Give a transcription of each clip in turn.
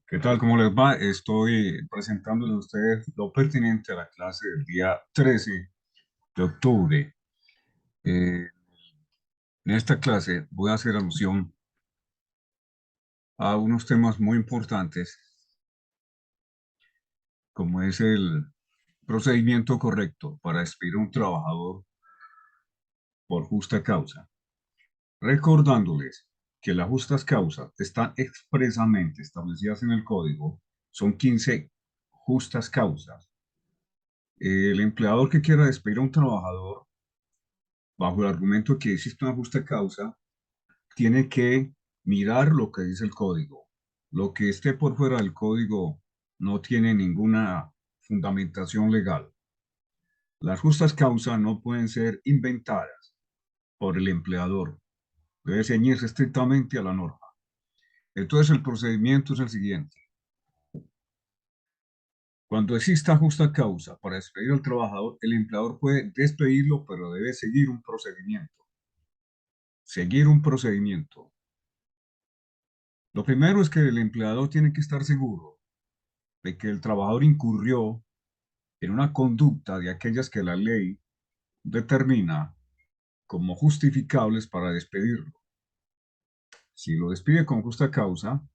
¿Qué tal? ¿Cómo les va? Estoy presentándoles a ustedes lo pertinente a la clase del día 13 de octubre. En esta clase voy a hacer alusión a unos temas muy importantes, como es el procedimiento correcto para despedir a un trabajador por justa causa, recordándoles que las justas causas están expresamente establecidas en el código, son 15 justas causas. El empleador que quiera despedir a un trabajador bajo el argumento de que existe una justa causa, tiene que mirar lo que dice el código. Lo que esté por fuera del código no tiene ninguna fundamentación legal. Las justas causas no pueden ser inventadas por el empleador. Debe ceñirse estrictamente a la norma. Entonces el procedimiento es el siguiente. Cuando exista justa causa para despedir al trabajador, el empleador puede despedirlo, pero debe seguir un procedimiento. Seguir un procedimiento. Lo primero es que el empleador tiene que estar seguro de que el trabajador incurrió en una conducta de aquellas que la ley determina como justificables para despedirlo. Si lo despide con justa causa,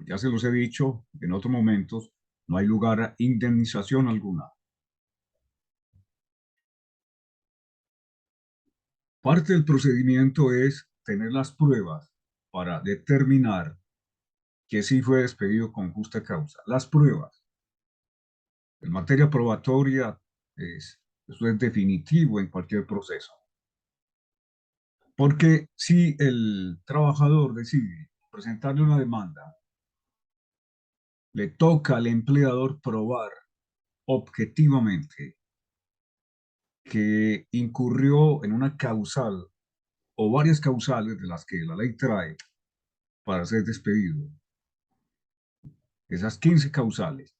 ya se los he dicho en otros momentos, no hay lugar a indemnización alguna. Parte del procedimiento es tener las pruebas para determinar que sí fue despedido con justa causa. Las pruebas. En materia probatoria, eso es definitivo en cualquier proceso. Porque si el trabajador decide presentarle una demanda, le toca al empleador probar objetivamente que incurrió en una causal o varias causales de las que la ley trae para ser despedido. Esas 15 causales.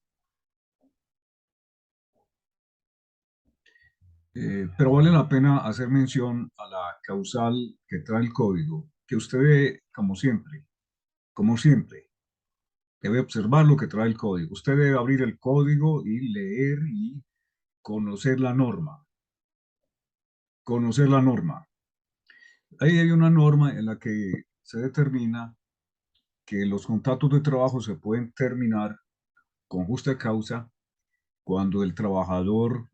Pero vale la pena hacer mención a la causal que trae el código, que usted ve como siempre, debe observar lo que trae el código. Usted debe abrir el código y leer y conocer la norma. Conocer la norma. Ahí hay una norma en la que se determina que los contratos de trabajo se pueden terminar con justa causa cuando el trabajador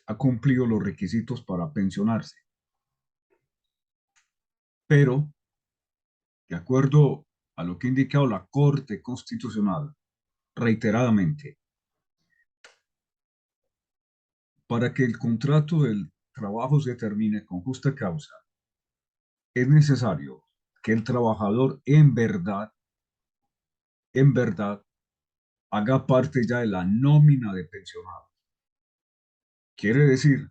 ha cumplido los requisitos para pensionarse. Pero, de acuerdo a lo que ha indicado la Corte Constitucional reiteradamente, para que el contrato del trabajo se termine con justa causa, es necesario que el trabajador en verdad, haga parte ya de la nómina de pensionado. Quiere decir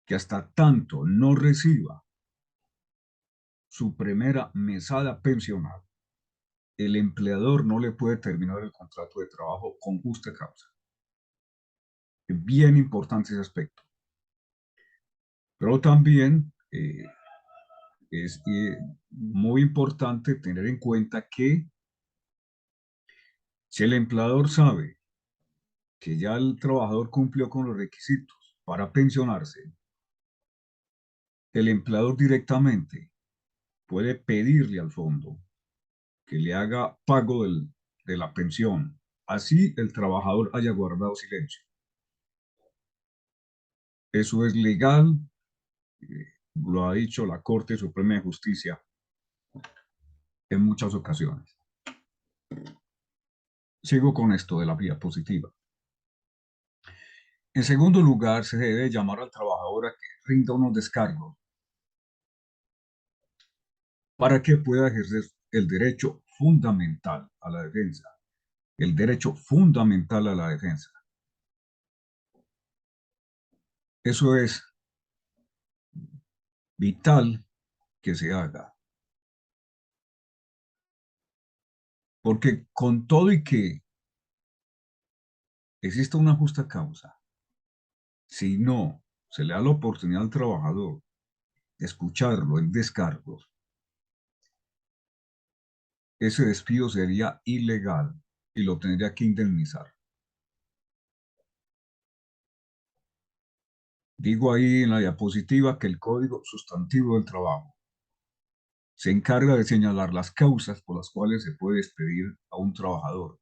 que hasta tanto no reciba su primera mesada pensional, el empleador no le puede terminar el contrato de trabajo con justa causa. Es bien importante ese aspecto. Pero también es muy importante tener en cuenta que si el empleador sabe que ya el trabajador cumplió con los requisitos para pensionarse, el empleador directamente puede pedirle al fondo que le haga pago de la pensión. Así el trabajador haya guardado silencio. Eso es legal, lo ha dicho la Corte Suprema de Justicia en muchas ocasiones. Sigo con esto de la vía positiva. En segundo lugar, se debe llamar al trabajador a que rinda unos descargos para que pueda ejercer el derecho fundamental a la defensa. El derecho fundamental a la defensa. Eso es vital que se haga, porque con todo y que exista una justa causa, si no se le da la oportunidad al trabajador de escucharlo en descargos, ese despido sería ilegal y lo tendría que indemnizar. Digo ahí en la diapositiva que el Código Sustantivo del Trabajo se encarga de señalar las causas por las cuales se puede despedir a un trabajador,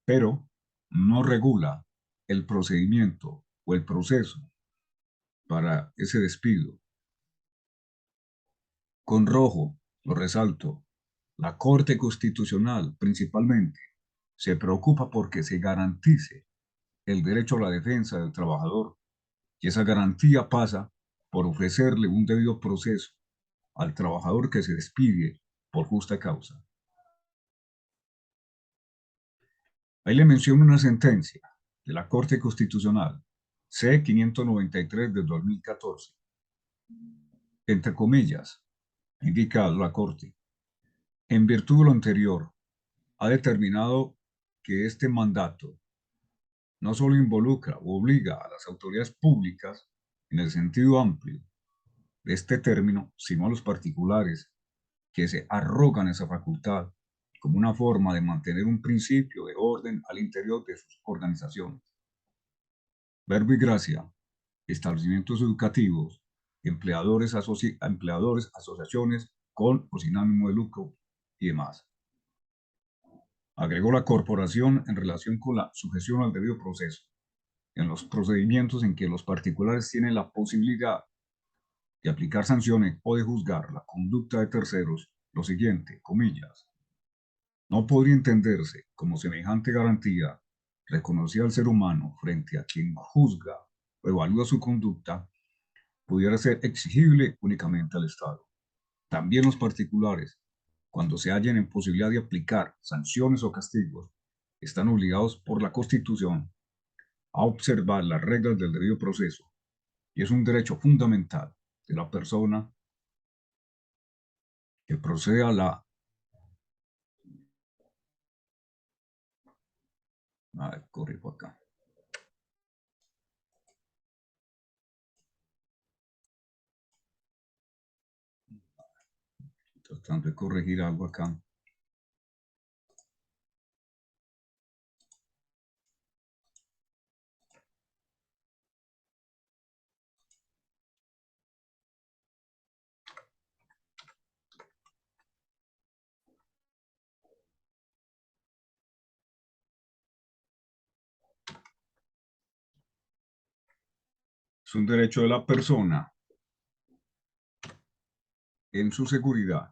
pero no regula el procedimiento o el proceso para ese despido. Con rojo, lo resalto, la Corte Constitucional principalmente se preocupa porque se garantice el derecho a la defensa del trabajador y esa garantía pasa por ofrecerle un debido proceso al trabajador que se despide por justa causa. Ahí le menciono una sentencia de la Corte Constitucional C-593 de 2014. Entre comillas, indica la Corte, en virtud de lo anterior, ha determinado que este mandato no solo involucra o obliga a las autoridades públicas en el sentido amplio de este término, sino a los particulares que se arrogan esa facultad como una forma de mantener un principio de orden al interior de sus organizaciones. Verbo y gracia, establecimientos educativos, empleadores, asociaciones con o sin ánimo de lucro y demás. Agregó la corporación en relación con la sujeción al debido proceso, en los procedimientos en que los particulares tienen la posibilidad de aplicar sanciones o de juzgar la conducta de terceros, lo siguiente, comillas, no podría entenderse como semejante garantía reconocida al ser humano frente a quien juzga o evalúa su conducta pudiera ser exigible únicamente al Estado. También los particulares, cuando se hallen en posibilidad de aplicar sanciones o castigos, están obligados por la Constitución a observar las reglas del debido proceso y es un derecho fundamental de la persona que procede a la... corre por acá. Tratando de corregir algo acá. Es un derecho de la persona en su seguridad,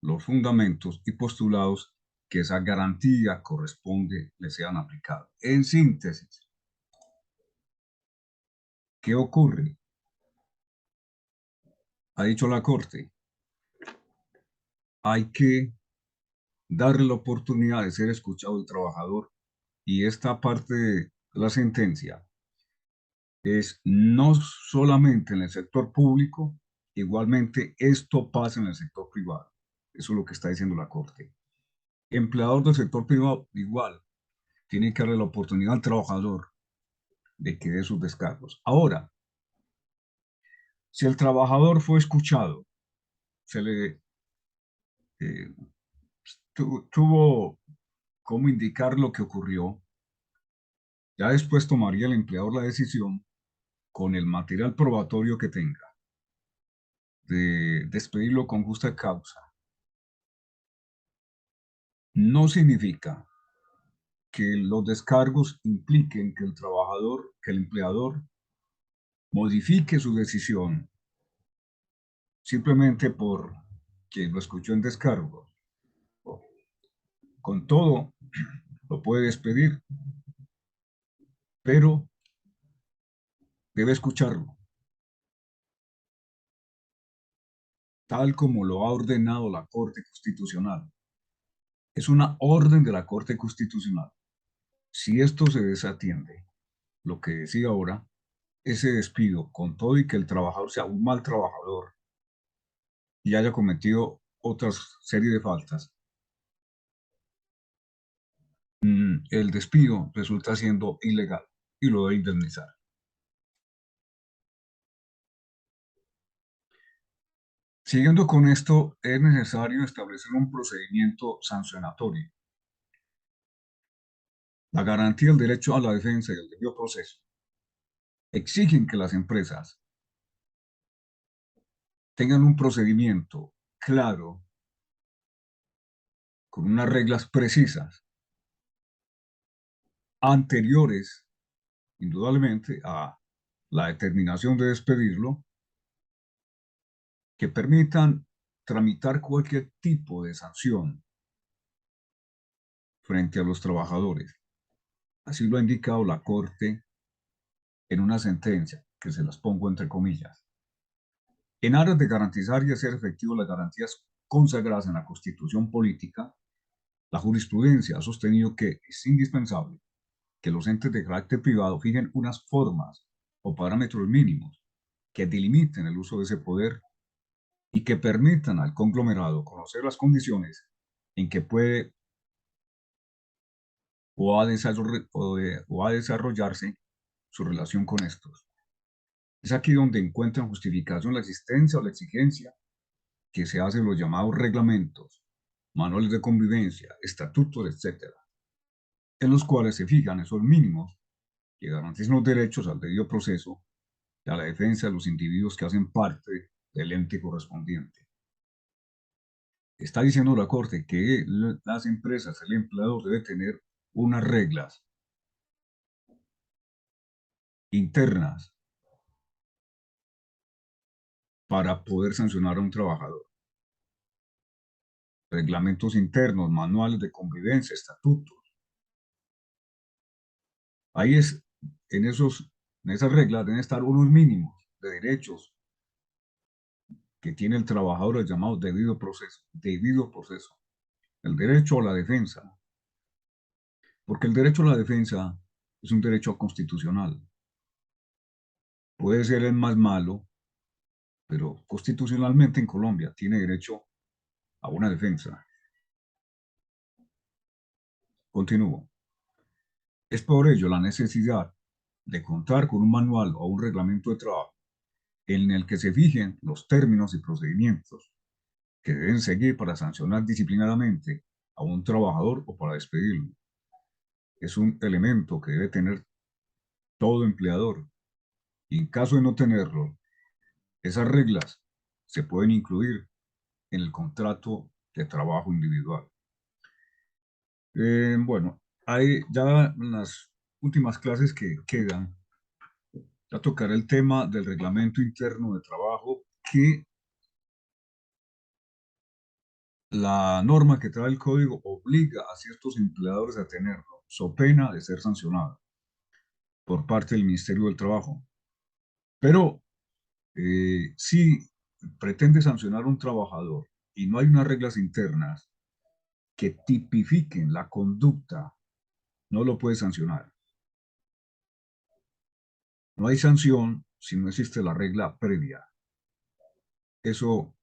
los fundamentos y postulados que esa garantía corresponde le sean aplicados. En síntesis, ¿qué ocurre? Ha dicho la Corte, hay que darle la oportunidad de ser escuchado el trabajador y esta parte de la sentencia es no solamente en el sector público, igualmente esto pasa en el sector privado. Eso es lo que está diciendo la Corte. Empleador del sector privado igual tiene que darle la oportunidad al trabajador de que dé sus descargos. Ahora, si el trabajador fue escuchado, se le eh, tuvo cómo indicar lo que ocurrió, ya después tomaría el empleador la decisión con el material probatorio que tenga de despedirlo con justa causa. No significa que los descargos impliquen que el trabajador, que el empleador modifique su decisión simplemente por que lo escuchó en descargo. Con todo, lo puede despedir, pero debe escucharlo, tal como lo ha ordenado la Corte Constitucional. Es una orden de la Corte Constitucional. Si esto se desatiende, lo que decía ahora, ese despido, con todo y que el trabajador sea un mal trabajador y haya cometido otra serie de faltas, el despido resulta siendo ilegal y lo debe indemnizar. Siguiendo con esto, es necesario establecer un procedimiento sancionatorio. La garantía del derecho a la defensa y el debido proceso exigen que las empresas tengan un procedimiento claro, con unas reglas precisas, anteriores, indudablemente, a la determinación de despedirlo, que permitan tramitar cualquier tipo de sanción frente a los trabajadores. Así lo ha indicado la Corte en una sentencia, que se las pongo entre comillas. En aras de garantizar y hacer efectivo las garantías consagradas en la Constitución política, la jurisprudencia ha sostenido que es indispensable que los entes de carácter privado fijen unas formas o parámetros mínimos que delimiten el uso de ese poder y que permitan al conglomerado conocer las condiciones en que puede o a desarrollarse su relación con estos. Es aquí donde encuentran justificación la existencia o la exigencia que se hace de los llamados reglamentos, manuales de convivencia, estatutos, etcétera, en los cuales se fijan esos mínimos que garantizan los derechos al debido proceso y a la defensa de los individuos que hacen parte del ente correspondiente. Está diciendo la Corte que las empresas, el empleador debe tener unas reglas internas para poder sancionar a un trabajador. Reglamentos internos, manuales de convivencia, estatutos. Ahí es, en esas reglas deben estar unos mínimos de derechos que tiene el trabajador, el llamado debido proceso. El derecho a la defensa, porque el derecho a la defensa es un derecho constitucional. Puede ser el más malo, pero constitucionalmente en Colombia tiene derecho a una defensa. Continúo. Es por ello la necesidad de contar con un manual o un reglamento de trabajo en el que se fijen los términos y procedimientos que deben seguir para sancionar disciplinariamente a un trabajador o para despedirlo. Es un elemento que debe tener todo empleador y en caso de no tenerlo, esas reglas se pueden incluir en el contrato de trabajo individual. Bueno, hay ya en las últimas clases que quedan, a tocar el tema del reglamento interno de trabajo, que la norma que trae el código obliga a ciertos empleadores a tenerlo, so pena de ser sancionado por parte del Ministerio del Trabajo. Pero si pretende sancionar a un trabajador y no hay unas reglas internas que tipifiquen la conducta, no lo puede sancionar. No hay sanción si no existe la regla previa. Eso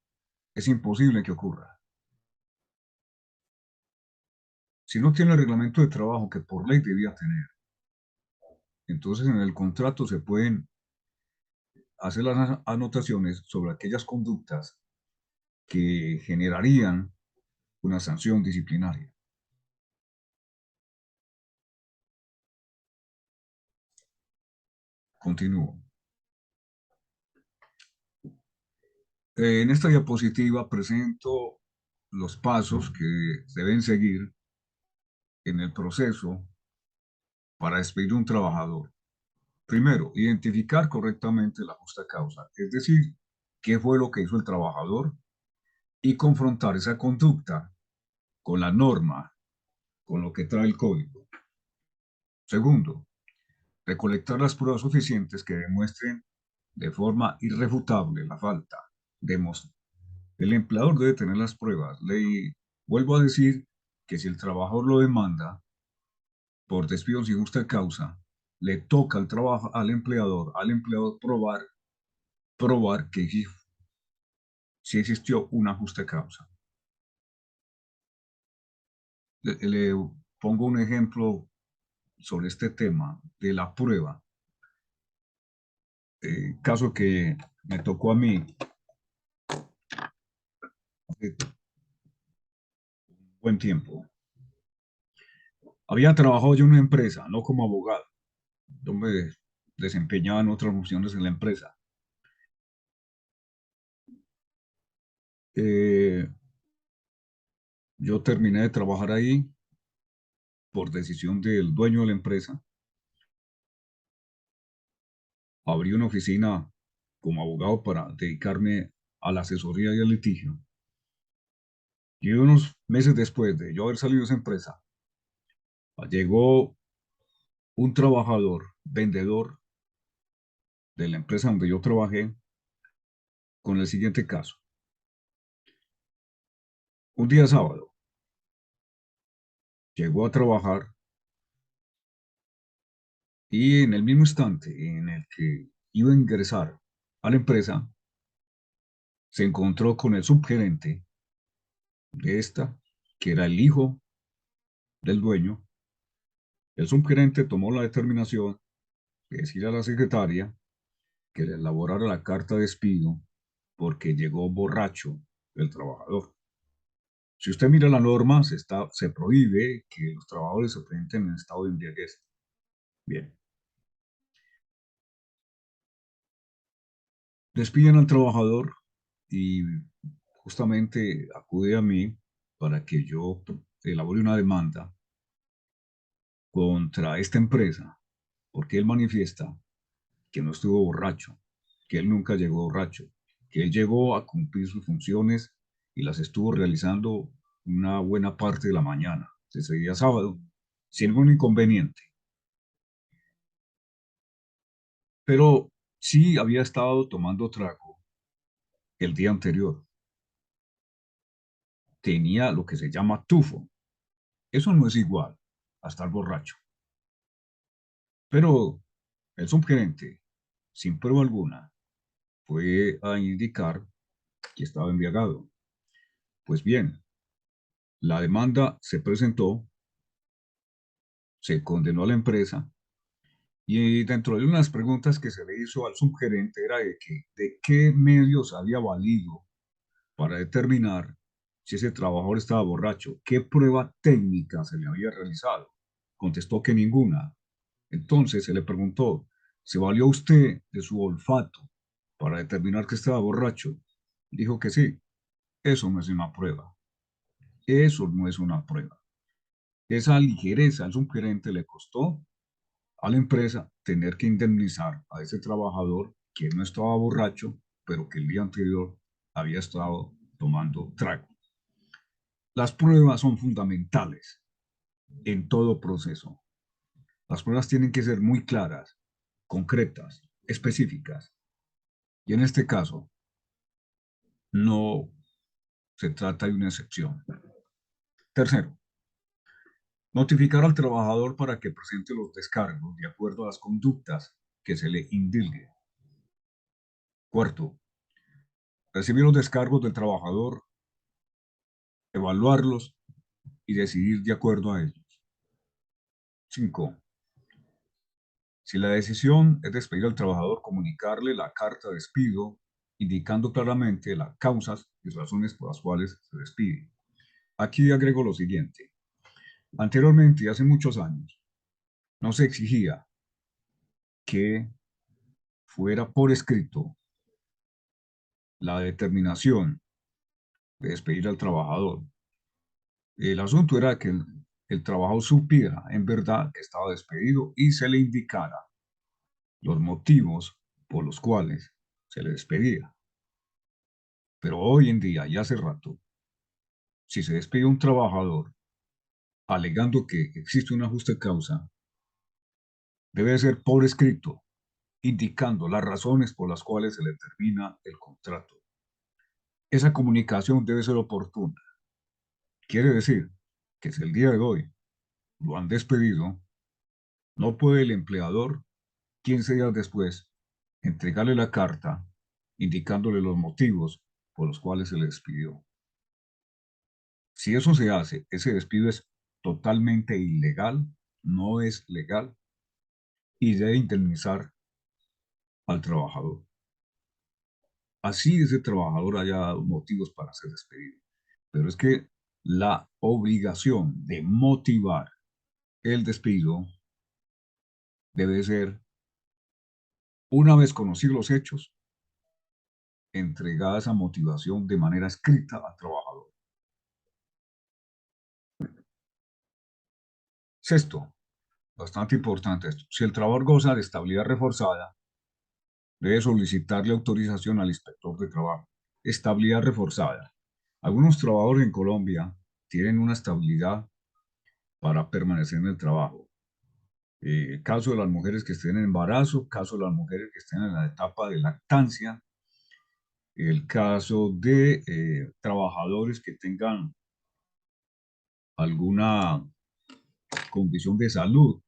es imposible que ocurra. Si no tiene el reglamento de trabajo que por ley debía tener, entonces en el contrato se pueden hacer las anotaciones sobre aquellas conductas que generarían una sanción disciplinaria. Continúo. En esta diapositiva presento los pasos que se deben seguir en el proceso para despedir a un trabajador. Primero, identificar correctamente la justa causa, es decir, qué fue lo que hizo el trabajador y confrontar esa conducta con la norma, con lo que trae el código. Segundo, recolectar las pruebas suficientes que demuestren de forma irrefutable la falta. El empleador debe tener las pruebas. Vuelvo a decir que si el trabajador lo demanda por despido sin justa causa, le toca al empleador probar que sí existió una justa causa. Le pongo un ejemplo sobre este tema de la prueba. Caso que me tocó a mí. hace un buen tiempo. Había trabajado yo en una empresa, no como abogado. Yo me desempeñaba en otras funciones en la empresa. Eh, yo terminé de trabajar ahí por decisión del dueño de la empresa. Abrí una oficina como abogado para dedicarme a la asesoría y al litigio. Y unos meses después de yo haber salido de esa empresa, llegó un trabajador, vendedor de la empresa donde yo trabajé, con el siguiente caso. Un día sábado, llegó a trabajar y en el mismo instante en el que iba a ingresar a la empresa, se encontró con el subgerente de esta, que era el hijo del dueño. El subgerente tomó la determinación de decir a la secretaria que le elaborara la carta de despido porque llegó borracho el trabajador. Si usted mira la norma, se prohíbe que los trabajadores se presenten en estado de embriaguez. Bien, despiden al trabajador y justamente acude a mí para que yo elabore una demanda contra esta empresa, porque él manifiesta que no estuvo borracho, que él nunca llegó borracho, que él llegó a cumplir sus funciones y las estuvo realizando una buena parte de la mañana, ese día sábado, sin ningún inconveniente. Pero sí había estado tomando trago el día anterior. Tenía lo que se llama tufo. Eso no es igual a estar borracho. Pero el subgerente, sin prueba alguna, fue a indicar que estaba embriagado. Pues bien, la demanda se presentó, se condenó a la empresa y dentro de unas preguntas que se le hizo al subgerente era de qué medios había valido para determinar si ese trabajador estaba borracho, qué prueba técnica se le había realizado. Contestó que ninguna. Entonces se le preguntó, ¿se valió usted de su olfato para determinar que estaba borracho? Dijo que sí. Eso no es una prueba. Eso no es una prueba. Esa ligereza al subgerente le costó a la empresa tener que indemnizar a ese trabajador que no estaba borracho, pero que el día anterior había estado tomando trago. Las pruebas son fundamentales en todo proceso. Las pruebas tienen que ser muy claras, concretas, específicas. Y en este caso, no se trata de una excepción. Tercero, notificar al trabajador para que presente los descargos de acuerdo a las conductas que se le indilgue. Cuarto, recibir los descargos del trabajador, evaluarlos y decidir de acuerdo a ellos. Cinco, si la decisión es despedir al trabajador, comunicarle la carta de despido, indicando claramente las causas y razones por las cuales se despide. Aquí agrego lo siguiente. Anteriormente, hace muchos años, no se exigía que fuera por escrito la determinación de despedir al trabajador. El asunto era que el trabajador supiera en verdad que estaba despedido y se le indicara los motivos por los cuales se le despedía. Pero hoy en día, y hace rato, si se despide a un trabajador alegando que existe una justa causa, debe ser por escrito, indicando las razones por las cuales se le termina el contrato. Esa comunicación debe ser oportuna. Quiere decir que si el día de hoy lo han despedido, no puede el empleador, 15 días después, entregarle la carta indicándole los motivos por los cuales se le despidió. Si eso se hace, ese despido es totalmente ilegal, no es legal y debe indemnizar al trabajador. Así ese trabajador haya dado motivos para ser despedido. Pero es que la obligación de motivar el despido debe ser, una vez conocidos los hechos, entregada esa motivación de manera escrita al trabajador. Sexto, bastante importante esto, si el trabajador goza de estabilidad reforzada, debe solicitarle autorización al inspector de trabajo. Estabilidad reforzada. Algunos trabajadores en Colombia tienen una estabilidad para permanecer en el trabajo. Caso de las mujeres que estén en embarazo, caso de las mujeres que estén en la etapa de lactancia, el caso de trabajadores que tengan alguna condición de salud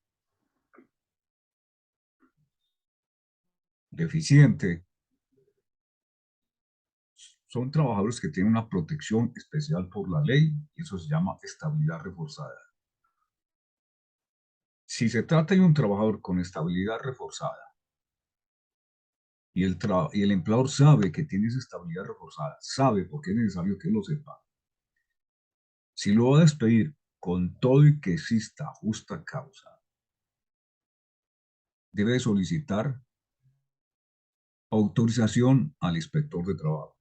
deficiente, son trabajadores que tienen una protección especial por la ley y eso se llama estabilidad reforzada. Si se trata de un trabajador con estabilidad reforzada y el empleador sabe que tiene esa estabilidad reforzada, sabe porque es necesario que lo sepa, si lo va a despedir con todo y que exista justa causa, debe solicitar autorización al inspector de trabajo.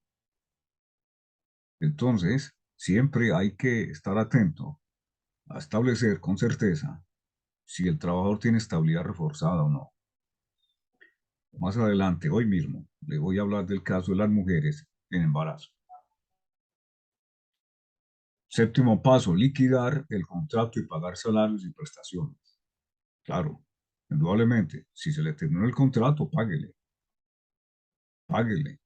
Entonces, siempre hay que estar atento a establecer con certeza si el trabajador tiene estabilidad reforzada o no. Más adelante, hoy mismo, le voy a hablar del caso de las mujeres en embarazo. Séptimo paso, liquidar el contrato y pagar salarios y prestaciones. Claro, indudablemente, si se le terminó el contrato, páguele, páguele.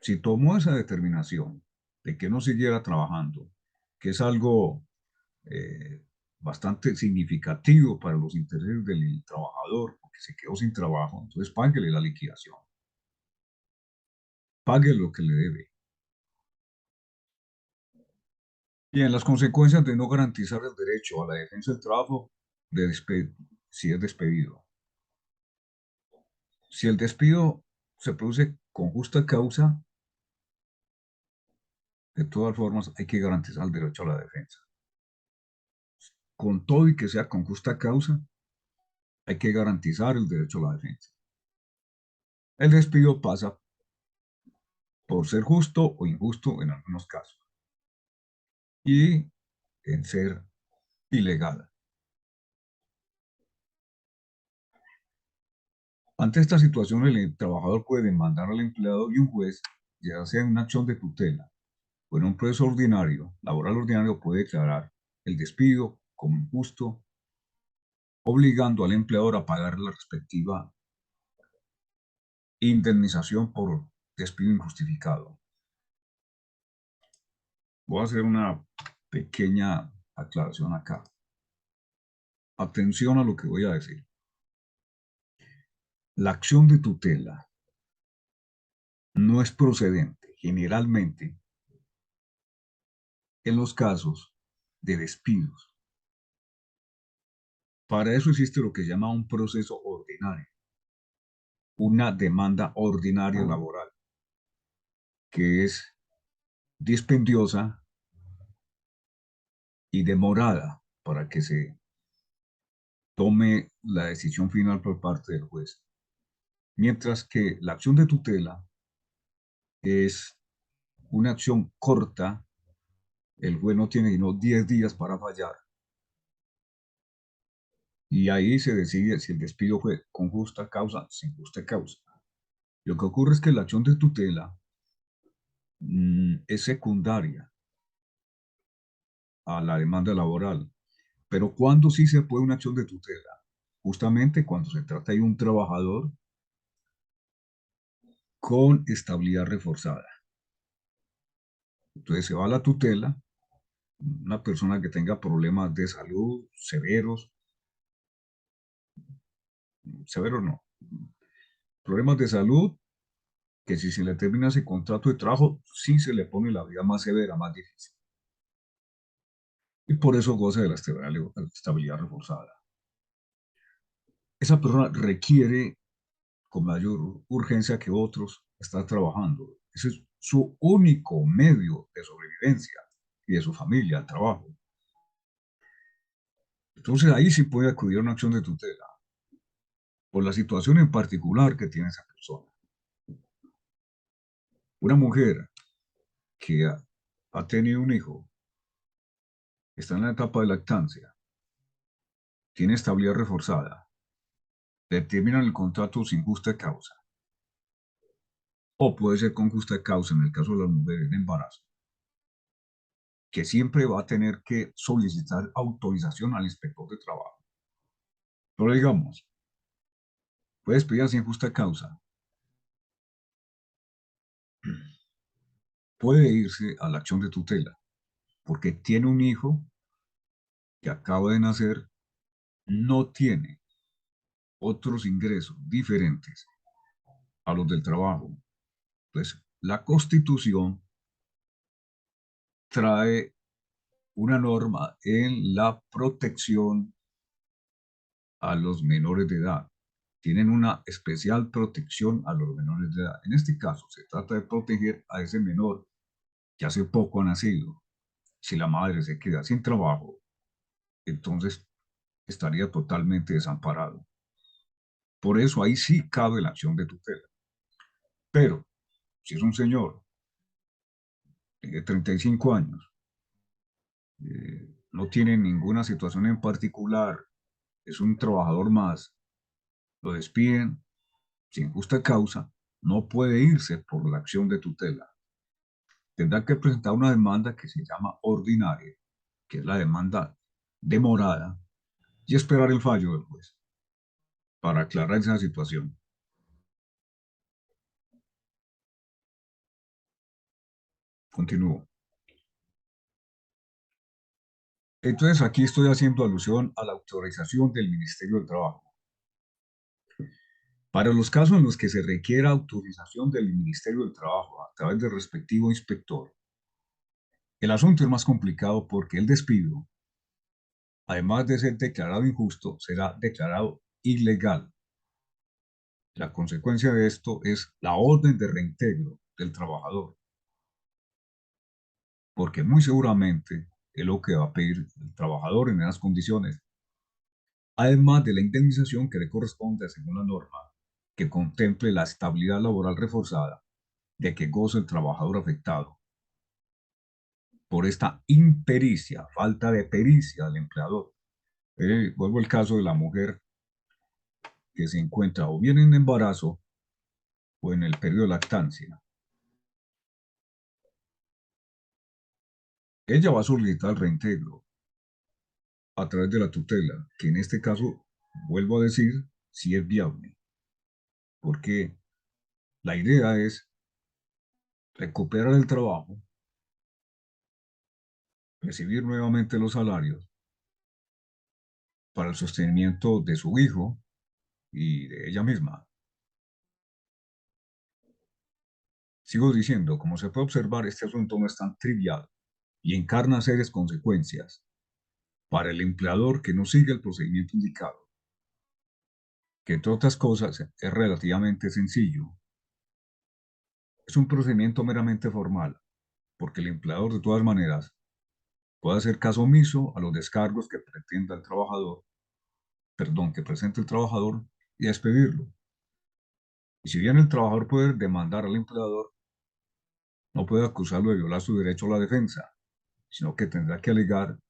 Si tomó esa determinación de que no siguiera trabajando, que es algo bastante significativo para los intereses del trabajador, porque se quedó sin trabajo, entonces páguele la liquidación, pague lo que le debe. Y en las consecuencias de no garantizar el derecho a la defensa del trabajo si es despedido. Si el despido se produce con justa causa, de todas formas hay que garantizar el derecho a la defensa. Con todo y que sea con justa causa, hay que garantizar el derecho a la defensa. El despido pasa por ser justo o injusto en algunos casos y en ser ilegal. Ante esta situación, el trabajador puede demandar al empleado y un juez, ya sea en una acción de tutela o en un proceso ordinario, laboral ordinario, puede declarar el despido como injusto, obligando al empleador a pagar la respectiva indemnización por despido injustificado. Voy a hacer una pequeña aclaración acá. Atención a lo que voy a decir. La acción de tutela no es procedente generalmente en los casos de despidos. Para eso existe lo que se llama un proceso ordinario, una demanda ordinaria laboral, que es dispendiosa y demorada para que se tome la decisión final por parte del juez. Mientras que la acción de tutela es una acción corta, el juez no tiene sino 10 días para fallar y ahí se decide si el despido fue con justa causa, sin justa causa. Lo que ocurre es que la acción de tutela es secundaria a la demanda laboral, pero ¿cuándo sí se puede una acción de tutela? Justamente cuando se trata de un trabajador con estabilidad reforzada. Entonces se va a la tutela, una persona que tenga problemas de salud severos, severos no, problemas de salud que si se le termina ese contrato de trabajo, sí se le pone la vida más severa, más difícil. Y por eso goza de la estabilidad reforzada. Esa persona requiere con mayor urgencia que otros estar trabajando. Ese es su único medio de sobrevivencia y de su familia, el trabajo. Entonces ahí sí puede acudir a una acción de tutela por la situación en particular que tiene esa persona. Una mujer que ha tenido un hijo, está en la etapa de lactancia, tiene estabilidad reforzada, determinan el contrato sin justa causa, o puede ser con justa causa en el caso de las mujeres en embarazo, que siempre va a tener que solicitar autorización al inspector de trabajo. Pero digamos, puedes pedir sin justa causa, puede irse a la acción de tutela, porque tiene un hijo que acaba de nacer, no tiene otros ingresos diferentes a los del trabajo. Pues la Constitución trae una norma en la protección a los menores de edad. Tienen una especial protección a los menores de edad. En este caso, se trata de proteger a ese menor que hace poco ha nacido. Si la madre se queda sin trabajo, entonces estaría totalmente desamparado. Por eso ahí sí cabe la acción de tutela. Pero si es un señor de 35 años, no tiene ninguna situación en particular, es un trabajador más, lo despiden sin justa causa, no puede irse por la acción de tutela. Tendrá que presentar una demanda que se llama ordinaria, que es la demanda demorada, y esperar el fallo del juez para aclarar esa situación. Continúo. Entonces aquí estoy haciendo alusión a la autorización del Ministerio del Trabajo. Para los casos en los que se requiera autorización del Ministerio del Trabajo a través del respectivo inspector, el asunto es más complicado porque el despido, además de ser declarado injusto, será declarado ilegal. La consecuencia de esto es la orden de reintegro del trabajador, porque muy seguramente es lo que va a pedir el trabajador en esas condiciones, además de la indemnización que le corresponde según la norma que contemple la estabilidad laboral reforzada de que goza el trabajador afectado por esta impericia, falta de pericia del empleador. Vuelvo al caso de la mujer que se encuentra o bien en embarazo o en el periodo de lactancia. Ella va a solicitar el reintegro a través de la tutela, que en este caso, vuelvo a decir, si es viable, porque la idea es recuperar el trabajo, recibir nuevamente los salarios para el sostenimiento de su hijo y de ella misma. Sigo diciendo, como se puede observar, este asunto no es tan trivial y encarna serias consecuencias para el empleador que no sigue el procedimiento indicado, que entre otras cosas es relativamente sencillo. Es un procedimiento meramente formal, porque el empleador de todas maneras puede hacer caso omiso a los descargos que pretenda el trabajador, perdón, que presente el trabajador y despedirlo. Y si bien el trabajador puede demandar al empleador, no puede acusarlo de violar su derecho a la defensa, sino que tendrá que alegar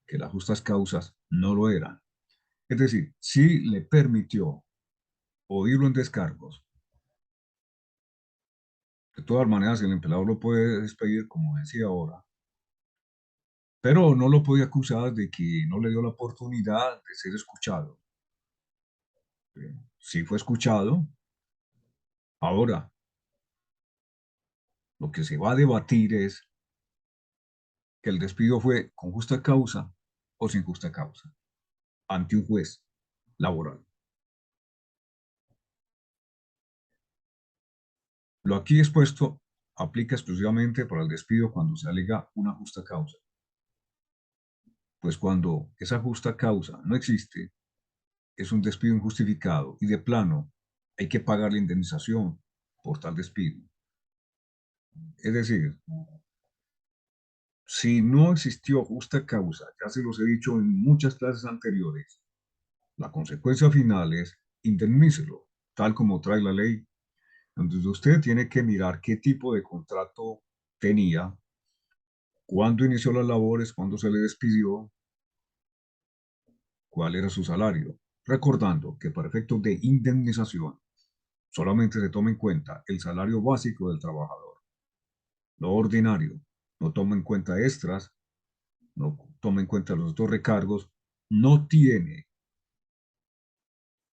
que las justas causas no lo eran. Es decir, si le permitió oírlo en descargos, de todas maneras el empleador lo puede despedir, como decía ahora, pero no lo puede acusar de que no le dio la oportunidad de ser escuchado. Sí fue escuchado. Ahora, lo que se va a debatir es que el despido fue con justa causa o sin justa causa ante un juez laboral. Lo aquí expuesto aplica exclusivamente para el despido cuando se alega una justa causa, pues cuando esa justa causa no existe, es un despido injustificado y de plano hay que pagar la indemnización por tal despido. Es decir, si no existió justa causa, ya se los he dicho en muchas clases anteriores, la consecuencia final es indemnícelo, tal como trae la ley. Entonces usted tiene que mirar qué tipo de contrato tenía, cuándo inició las labores, cuándo se le despidió, cuál era su salario. Recordando que para efectos de indemnización solamente se toma en cuenta el salario básico del trabajador, lo ordinario. No toma en cuenta extras, no toma en cuenta los otros recargos, no tiene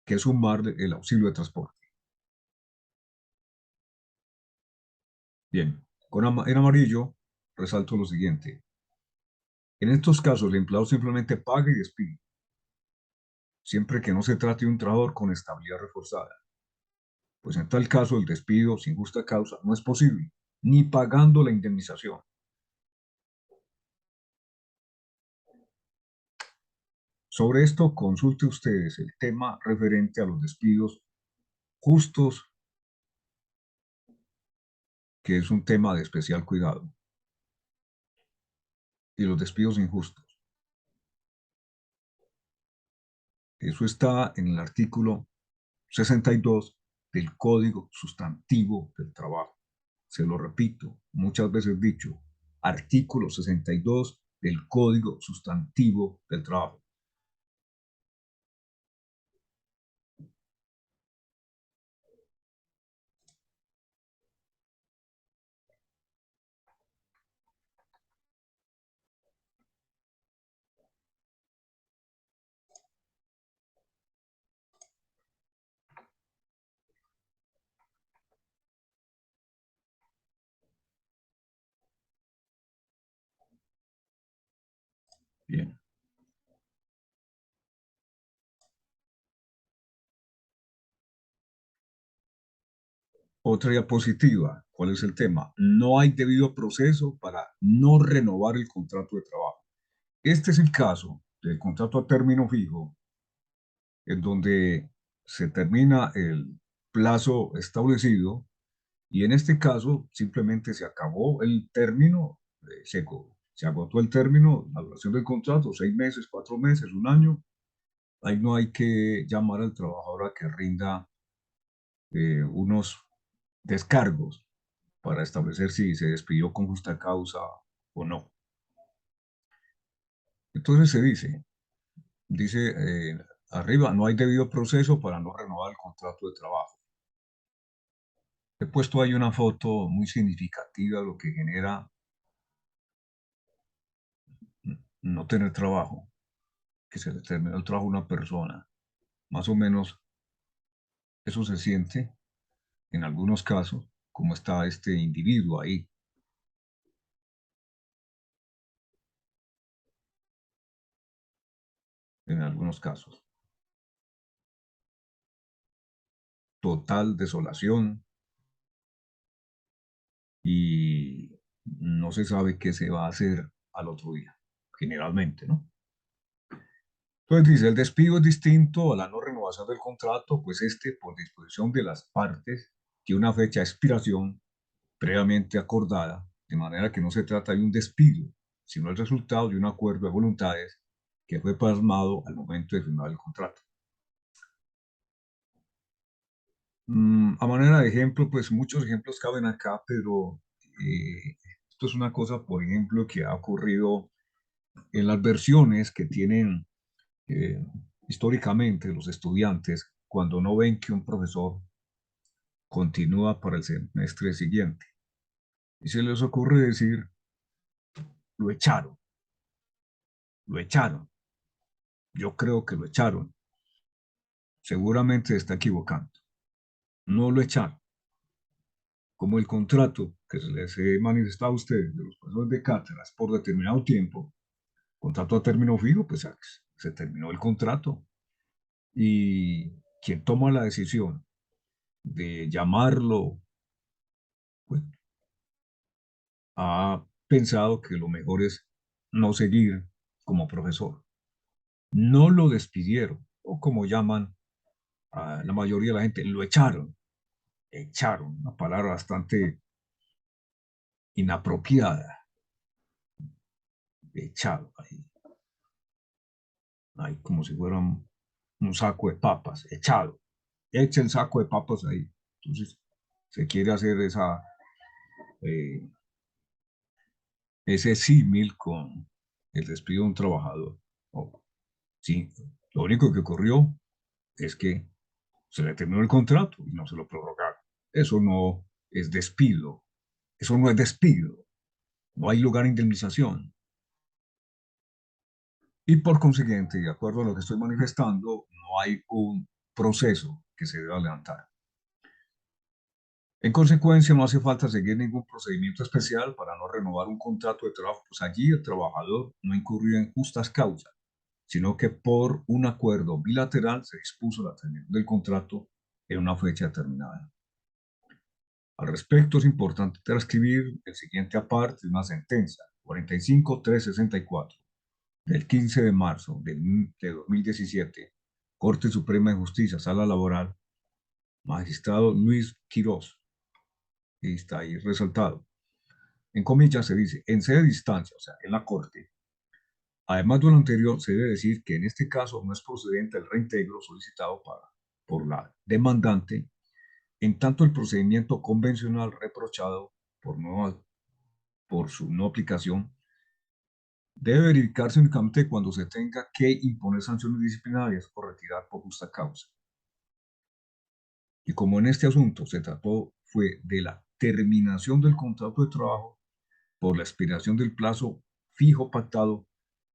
que sumar el auxilio de transporte. Bien, en amarillo resalto lo siguiente. En estos casos, el empleado simplemente paga y despide, siempre que no se trate de un trabajador con estabilidad reforzada. Pues en tal caso, el despido sin justa causa no es posible, ni pagando la indemnización. Sobre esto, consulte ustedes el tema referente a los despidos justos, que es un tema de especial cuidado, y los despidos injustos. Eso está en el artículo 62 del Código Sustantivo del Trabajo. Se lo repito, muchas veces dicho, artículo 62 del Código Sustantivo del Trabajo. Bien. Otra diapositiva. ¿Cuál es el tema? No hay debido proceso para no renovar el contrato de trabajo. Este es el caso del contrato a término fijo, en donde se termina el plazo establecido y en este caso simplemente se acabó el término, se agotó el término, la duración del contrato, 6 meses, 4 meses, un año. Ahí no hay que llamar al trabajador a que rinda unos descargos para establecer si se despidió con justa causa o no. Entonces se dice arriba, no hay debido proceso para no renovar el contrato de trabajo. He puesto ahí una foto muy significativa de lo que genera no tener trabajo, que se le terminó el trabajo a una persona. Más o menos eso se siente en algunos casos, como está este individuo ahí, en algunos casos. Total desolación y no se sabe qué se va a hacer al otro día, generalmente, ¿no? Entonces dice, el despido es distinto a la no renovación del contrato, pues este, por disposición de las partes, tiene una fecha de expiración previamente acordada, de manera que no se trata de un despido, sino el resultado de un acuerdo de voluntades que fue plasmado al momento de firmar el contrato. A manera de ejemplo, pues muchos ejemplos caben acá, pero esto es una cosa, por ejemplo, que ha ocurrido en las versiones que tienen históricamente los estudiantes cuando no ven que un profesor continúa para el semestre siguiente. Y se les ocurre decir, lo echaron, lo echaron. Yo creo que lo echaron. Seguramente se está equivocando. No lo echaron. Como el contrato que se les he manifestado a ustedes de los profesores de cátedras por determinado tiempo, contrato a término fijo, pues se terminó el contrato. Y quien toma la decisión de llamarlo, pues ha pensado que lo mejor es no seguir como profesor. No lo despidieron, o como llaman a la mayoría de la gente, lo echaron. Echaron, una palabra bastante inapropiada, echado ahí como si fuera un saco de papas, echado, echa el saco de papas ahí. Entonces, se quiere hacer eh, ese símil con el despido de un trabajador. Oh, sí, lo único que ocurrió es que se le terminó el contrato y no se lo prorrogaron. Eso no es despido, eso no es despido, no hay lugar a indemnización. Y por consiguiente, de acuerdo a lo que estoy manifestando, no hay un proceso que se deba levantar. En consecuencia, no hace falta seguir ningún procedimiento especial para no renovar un contrato de trabajo, pues allí el trabajador no incurrió en justas causas, sino que por un acuerdo bilateral se dispuso la terminación del contrato en una fecha determinada. Al respecto, es importante transcribir el siguiente aparte de una sentencia, 45364, del 15 de marzo de 2017, Corte Suprema de Justicia, Sala Laboral, magistrado Luis Quirós, y está ahí resaltado. En comillas se dice, en sede de distancia, o sea, en la Corte, además de lo anterior, se debe decir que en este caso no es procedente el reintegro solicitado por la demandante, en tanto el procedimiento convencional reprochado por su no aplicación debe verificarse únicamente cuando se tenga que imponer sanciones disciplinarias o retirar por justa causa. Y como en este asunto se trató fue de la terminación del contrato de trabajo por la expiración del plazo fijo pactado,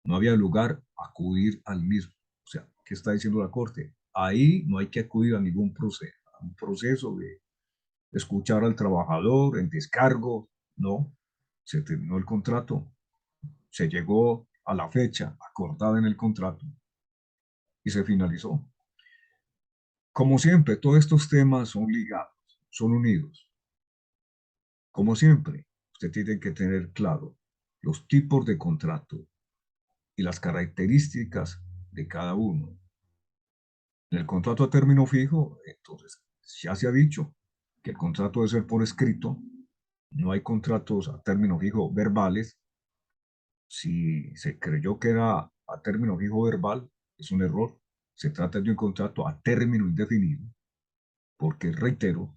no había lugar a acudir al mismo. O sea, ¿qué está diciendo la Corte? Ahí no hay que acudir a ningún proceso, a un proceso de escuchar al trabajador en descargo, no, se terminó el contrato, se llegó a la fecha acordada en el contrato y se finalizó. Como siempre, todos estos temas son ligados, son unidos. Como siempre, usted tiene que tener claro los tipos de contrato y las características de cada uno. En el contrato a término fijo, entonces, ya se ha dicho que el contrato debe ser por escrito, no hay contratos a término fijo verbales. Si se creyó que era a término fijo verbal, es un error. Se trata de un contrato a término indefinido, porque, reitero,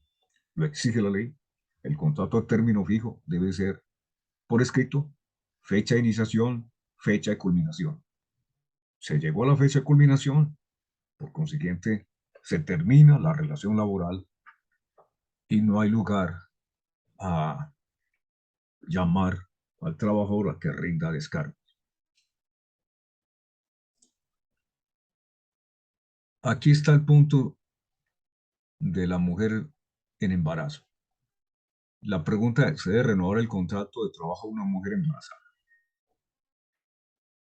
lo exige la ley. El contrato a término fijo debe ser por escrito, fecha de iniciación, fecha de culminación. Se llegó a la fecha de culminación, por consiguiente, se termina la relación laboral y no hay lugar a llamar al trabajador a que rinda descargo. Aquí está el punto de la mujer en embarazo. La pregunta es, ¿se debe renovar el contrato de trabajo de una mujer embarazada?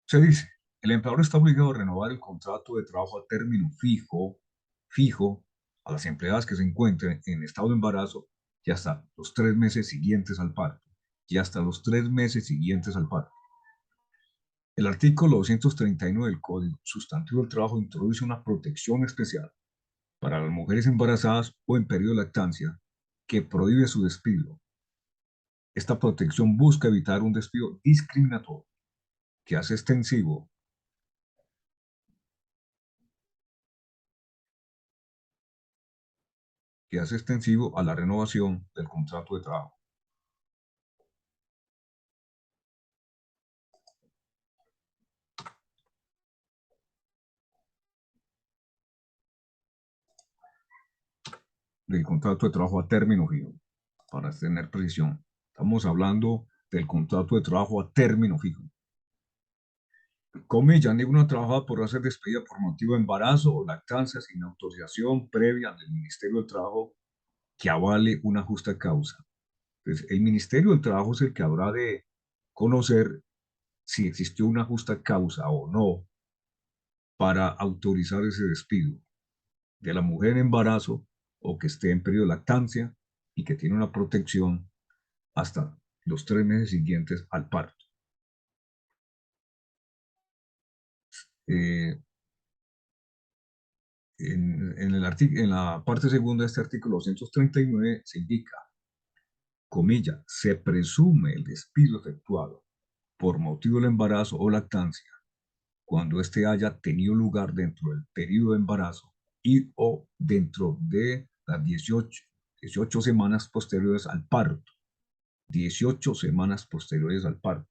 Se dice, el empleador está obligado a renovar el contrato de trabajo a término fijo, a las empleadas que se encuentren en estado de embarazo y hasta los 3 meses siguientes al parto. Y hasta los 3 meses siguientes al parto. El artículo 239 del Código Sustantivo del Trabajo introduce una protección especial para las mujeres embarazadas o en periodo de lactancia que prohíbe su despido. Esta protección busca evitar un despido discriminatorio que hace extensivo a la renovación del contrato de trabajo. Del contrato de trabajo a término fijo, para tener precisión. Estamos hablando del contrato de trabajo a término fijo. Comilla, ninguna trabajadora podrá ser despedida por motivo de embarazo o lactancia sin autorización previa del Ministerio del Trabajo que avale una justa causa. Entonces, el Ministerio del Trabajo es el que habrá de conocer si existió una justa causa o no para autorizar ese despido de la mujer en embarazo o que esté en periodo de lactancia y que tiene una protección hasta los 3 meses siguientes al parto. Eh, en la parte segunda de este artículo 239 se indica comilla, se presume el despido efectuado por motivo del embarazo o lactancia cuando éste haya tenido lugar dentro del periodo de embarazo y o dentro de las 18 semanas posteriores al parto. 18 semanas posteriores al parto.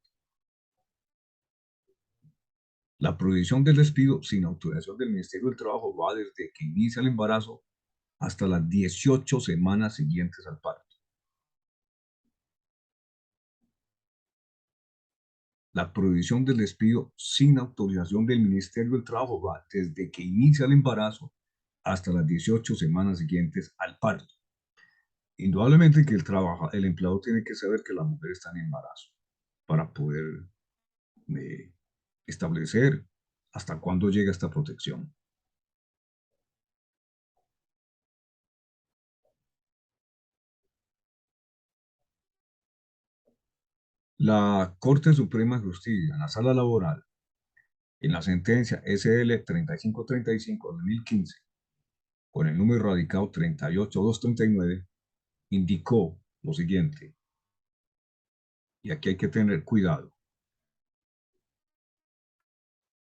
La prohibición del despido sin autorización del Ministerio del Trabajo va desde que inicia el embarazo hasta las 18 semanas siguientes al parto. La prohibición del despido sin autorización del Ministerio del Trabajo va desde que inicia el embarazo hasta las 18 semanas siguientes al parto. Indudablemente que el empleador tiene que saber que la mujer está en embarazo para poder establecer hasta cuándo llega esta protección. La Corte Suprema de Justicia, en la Sala Laboral, en la sentencia SL 3535-2015, con el número radicado 38239, indicó lo siguiente, y aquí hay que tener cuidado.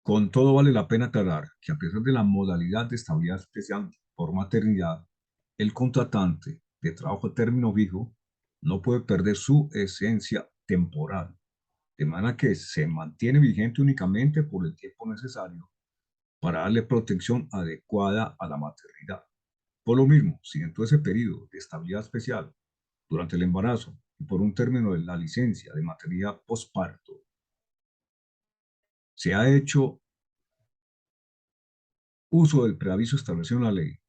Con todo vale la pena aclarar que a pesar de la modalidad de estabilidad especial por maternidad, el contratante de trabajo a término fijo no puede perder su esencia temporal, de manera que se mantiene vigente únicamente por el tiempo necesario para darle protección adecuada a la maternidad. Por lo mismo, si en todo ese periodo de estabilidad especial, durante el embarazo y por un término de la licencia de maternidad posparto, se ha hecho uso del preaviso establecido en la ley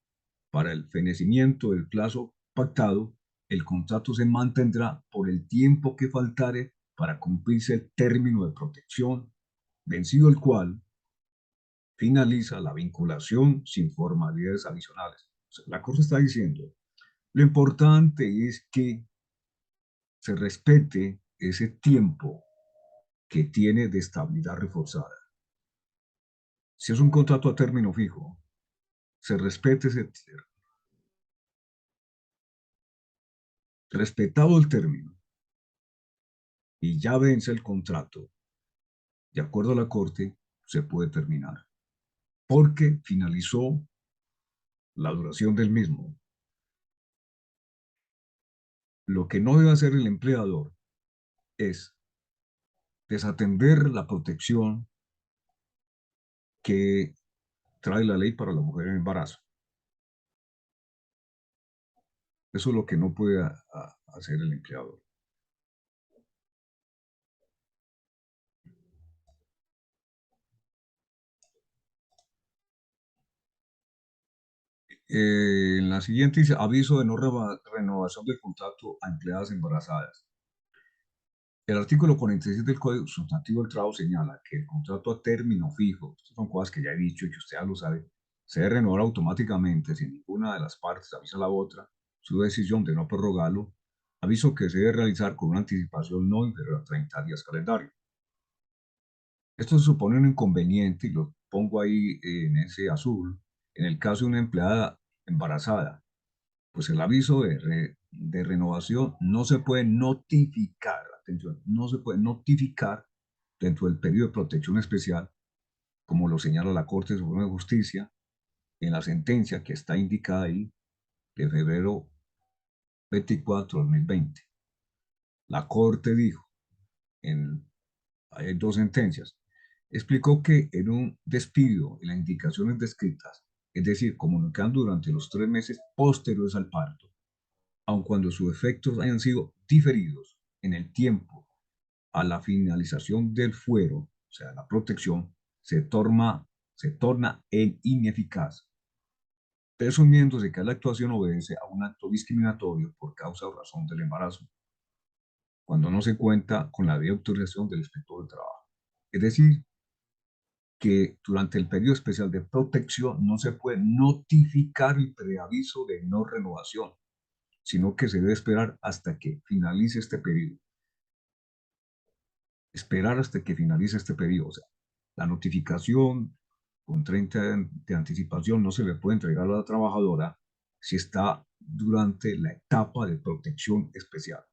para el fenecimiento del plazo pactado, el contrato se mantendrá por el tiempo que faltare para cumplirse el término de protección, vencido el cual finaliza la vinculación sin formalidades adicionales. O sea, la cosa está diciendo, lo importante es que se respete ese tiempo que tiene de estabilidad reforzada. Si es un contrato a término fijo, se respete ese término. Respetado el término y ya vence el contrato, de acuerdo a la Corte, se puede terminar, porque finalizó la duración del mismo. Lo que no debe hacer el empleador es desatender la protección que trae la ley para la mujer en embarazo. Eso es lo que no puede hacer el empleador. En la siguiente dice, aviso de no renovación del contrato a empleadas embarazadas. El artículo 47 del Código Sustantivo del Trabajo señala que el contrato a término fijo, estas son cosas que ya he dicho y que usted ya lo sabe, se debe renovar automáticamente si ninguna de las partes avisa a la otra su decisión de no prorrogarlo, aviso que se debe realizar con una anticipación no inferior a 30 días calendario. Esto supone un inconveniente, y lo pongo ahí en ese azul, en el caso de una empleada embarazada, pues el aviso de renovación no se puede notificar, atención, no se puede notificar dentro del periodo de protección especial, como lo señala la Corte Suprema de Justicia en la sentencia que está indicada ahí de febrero 24 de 2020. La Corte dijo, hay dos sentencias, explicó que en un despido en las indicaciones descritas, es decir, comunicando durante los 3 meses posteriores al parto, aun cuando sus efectos hayan sido diferidos en el tiempo a la finalización del fuero, o sea, la protección, se torna en ineficaz, presumiéndose que la actuación obedece a un acto discriminatorio por causa o razón del embarazo, cuando no se cuenta con la debida autorización del inspector de trabajo. Es decir, que durante el periodo especial de protección no se puede notificar el preaviso de no renovación, sino que se debe esperar hasta que finalice este periodo. Esperar hasta que finalice este periodo. O sea, la notificación con 30 de anticipación no se le puede entregar a la trabajadora si está durante la etapa de protección especial.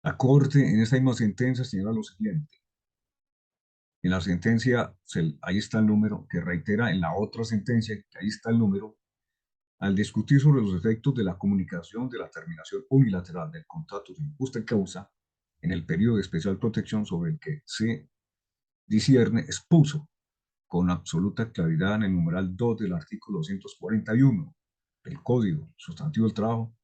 La Corte en esta misma sentencia señala lo siguiente. En la sentencia, ahí está el número, que reitera en la otra sentencia, que ahí está el número, al discutir sobre los efectos de la comunicación de la terminación unilateral del contrato sin justa causa en el periodo de especial protección sobre el que se discierne, expuso con absoluta claridad en el numeral 2 del artículo 241 del Código Sustantivo del Trabajo,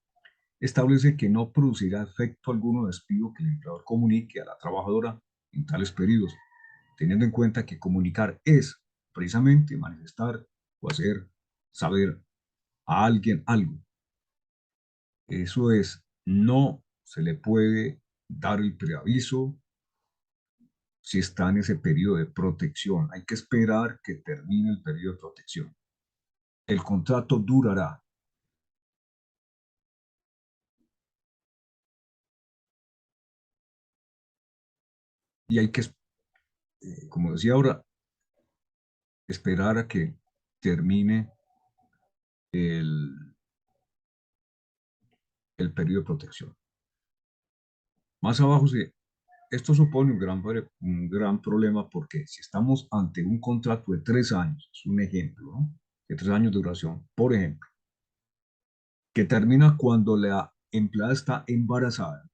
establece que no producirá efecto alguno de despido que el empleador comunique a la trabajadora en tales periodos, teniendo en cuenta que comunicar es precisamente manifestar o hacer saber a alguien algo. Eso es, no se le puede dar el preaviso si está en ese periodo de protección. Hay que esperar que termine el periodo de protección. El contrato durará. Y hay que, como decía ahora, esperar a que termine el, el periodo de protección. Más abajo, esto supone un gran problema porque si estamos ante un contrato de 3 años, es un ejemplo, ¿no? De 3 años de duración, por ejemplo, que termina cuando la empleada está embarazada.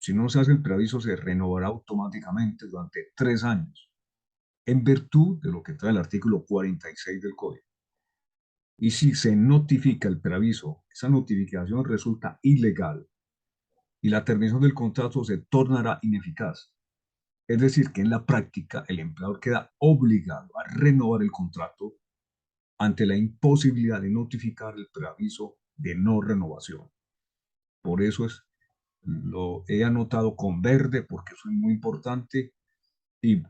Si no se hace el preaviso, se renovará automáticamente durante 3 años, en virtud de lo que trae el artículo 46 del Código. Y si se notifica el preaviso, esa notificación resulta ilegal y la terminación del contrato se tornará ineficaz. Es decir, que en la práctica el empleador queda obligado a renovar el contrato ante la imposibilidad de notificar el preaviso de no renovación. Por eso lo he anotado con verde porque eso es muy importante y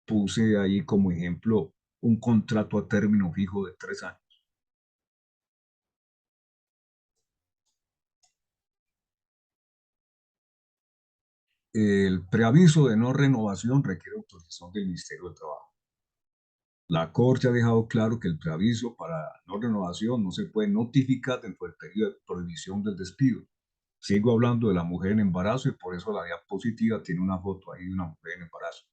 puse ahí como ejemplo un contrato a término fijo de 3 años. El preaviso de no renovación requiere autorización del Ministerio del Trabajo. La Corte ha dejado claro que el preaviso para no renovación no se puede notificar dentro del periodo de prohibición del despido. Sigo hablando de la mujer en embarazo y por eso la diapositiva tiene una foto ahí de una mujer en embarazo.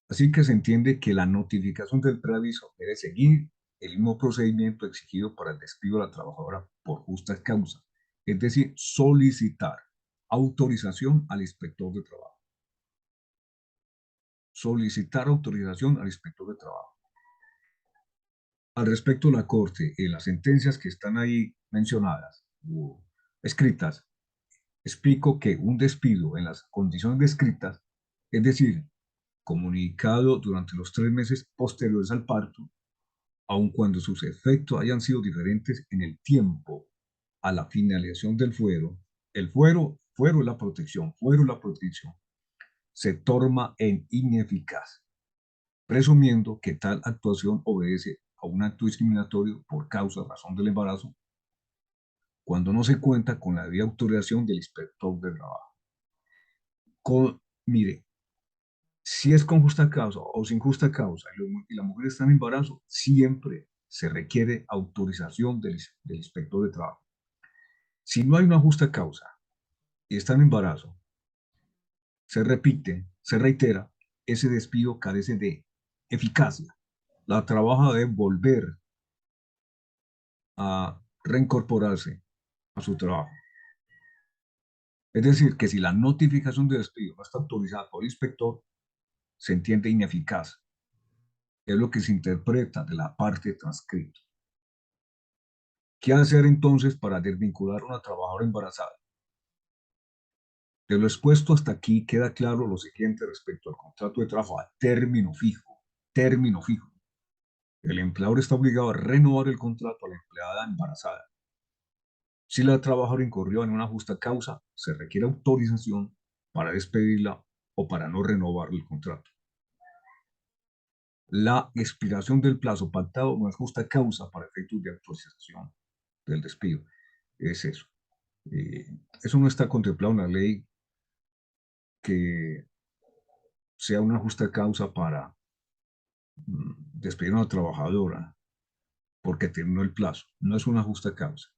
Así que se entiende que la notificación del preaviso debe seguir el mismo procedimiento exigido para el despido de la trabajadora por justa causa, es decir, solicitar autorización al inspector de trabajo. Solicitar autorización al inspector de trabajo. Al respecto, la Corte, en las sentencias que están ahí mencionadas o escritas, explico que un despido en las condiciones descritas, es decir, comunicado durante los 3 meses posteriores al parto, aun cuando sus efectos hayan sido diferentes en el tiempo a la finalización del fuero, el fuero es la protección, se torna en ineficaz, presumiendo que tal actuación obedece a un acto discriminatorio por causa, razón del embarazo, cuando no se cuenta con la debida autorización del inspector de trabajo. Mire, si es con justa causa o sin justa causa y la mujer está en embarazo, siempre se requiere autorización del inspector de trabajo. Si no hay una justa causa y está en embarazo, se reitera, ese despido carece de eficacia. La trabajadora debe volver a reincorporarse a su trabajo. Es decir, que si la notificación de despido no está autorizada por el inspector, se entiende ineficaz. Es lo que se interpreta de la parte transcrita. ¿Qué hacer entonces para desvincular a una trabajadora embarazada? De lo expuesto hasta aquí queda claro lo siguiente respecto al contrato de trabajo a término fijo. Término fijo. El empleador está obligado a renovar el contrato a la empleada embarazada. Si la trabajadora incurrió en una justa causa, se requiere autorización para despedirla o para no renovar el contrato. La expiración del plazo pactado no es justa causa para efectos de autorización del despido. Es eso. Eh, Eso no está contemplado en la ley que sea una justa causa para despedir a una trabajadora porque terminó el plazo. No es una justa causa.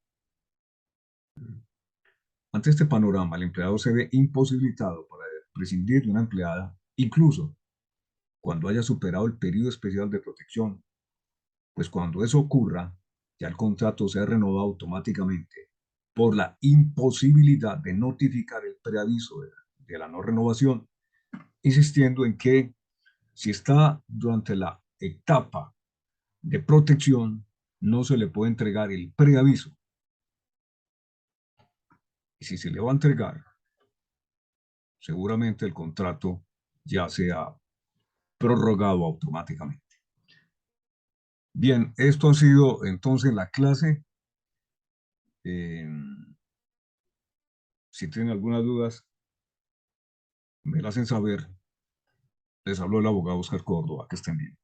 Ante este panorama, el empleador se ve imposibilitado para prescindir de una empleada, incluso cuando haya superado el periodo especial de protección, pues cuando eso ocurra, ya el contrato se renueva automáticamente por la imposibilidad de notificar el preaviso de la no renovación, insistiendo en que si está durante la etapa de protección, no se le puede entregar el preaviso. Y si se le va a entregar, seguramente el contrato ya sea prorrogado automáticamente. Bien, esto ha sido entonces la clase. Eh, si tienen algunas dudas, me las hacen saber. Les habló el abogado Oscar Córdoba. Que estén bien.